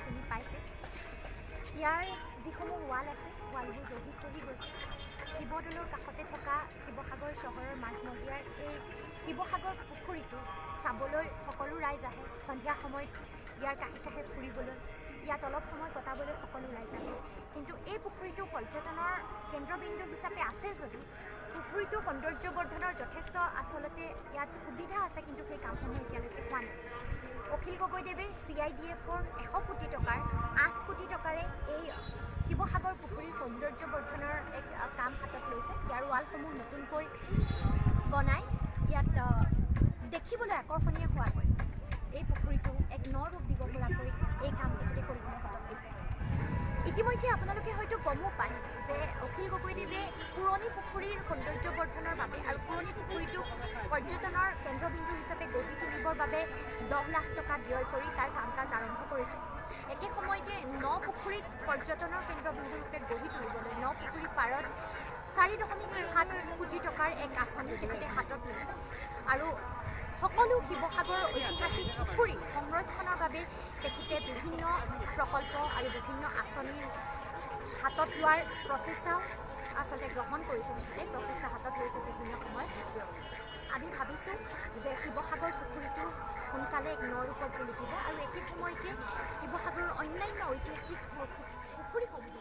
চিনি পাইছে। ইয়াৰ যিসমূহ ৱাল আছে ৱালবোৰ জহি খহি গৈছে। শিৱদৌলৰ কাষতে থকা শিৱসাগৰ চহৰৰ মাজমজিয়াৰ এই শিৱসাগৰ পুখুৰীটো চাবলৈ সকলো ৰাইজ আহে। সন্ধিয়া সময়ত ইয়াৰ কাষে কাষে ফুৰিবলৈ, ইয়াত অলপ সময় কটাবলৈ সকলো ৰাইজ আহে। কিন্তু এই পুখুৰীটো পৰ্যটনৰ কেন্দ্ৰবিন্দু হিচাপে আছে যদিও পুখুৰীটোৰ সৌন্দৰ্যবৰ্ধনৰ যথেষ্ট আচলতে ইয়াত সুবিধা আছে, কিন্তু সেই কামসমূহ এতিয়ালৈকে হোৱা নাই। অখিল গগৈদেৱে CIDF-ৰ 100 কোটি টকাৰ 8 কোটি টকাৰে এই শিৱসাগৰ পুখুৰীৰ সৌন্দৰ্যবৰ্ধনৰ এক কাম হাতত লৈছে। ইয়াৰ ৱালসমূহ নতুনকৈ বনাই ইয়াত দেখিবলৈ আকৰ্ষণীয় হোৱাকৈ এই পুখুৰীটো এক ন ৰূপ দিব পৰাকৈ এই কাম তেখেতে কৰিবলৈ হাতত লৈছে। ইতিমধ্যে আপোনালোকে হয়তো গমো পায় যে অখিল গগৈদেৱে পুৰণি পুখুৰীৰ সৌন্দৰ্যবৰ্ধনৰ বাবে আৰু পুৰণি পুখুৰীটোক পৰ্যটনৰ কেন্দ্ৰবিন্দু হিচাপে গঢ়ি তুলিবৰ বাবে 10 লাখ টকা ব্যয় কৰি তাৰ কাম কাজ আৰম্ভ কৰিছে। একে সময়তে ন পুখুৰীত পৰ্যটনৰ কেন্দ্ৰবিন্দু ৰূপে গঢ়ি তুলিবলৈ ন পুখুৰী পাৰত 4.7 কোটি টকাৰ এক আঁচনি তেখেতে হাতত লৈছে। আৰু সকলো শিৱসাগৰৰ ঐতিহাসিক পুখুৰী সংৰক্ষণৰ বাবে তেখেতে বিভিন্ন প্ৰকল্প আৰু বিভিন্ন আঁচনিৰ হাতত লোৱাৰ প্ৰচেষ্টা আচলতে গ্ৰহণ কৰিছে। তেখেতে প্ৰচেষ্টা হাতত লৈছে বিভিন্ন সময়ত। আমি ভাবিছোঁ যে শিৱসাগৰ পুখুৰীটো সোনকালে এক ন ৰূপত জিলিকিব আৰু একে সময়তে শিৱসাগৰৰ অন্যান্য ঐতিহাসিক পুখুৰীসমূহ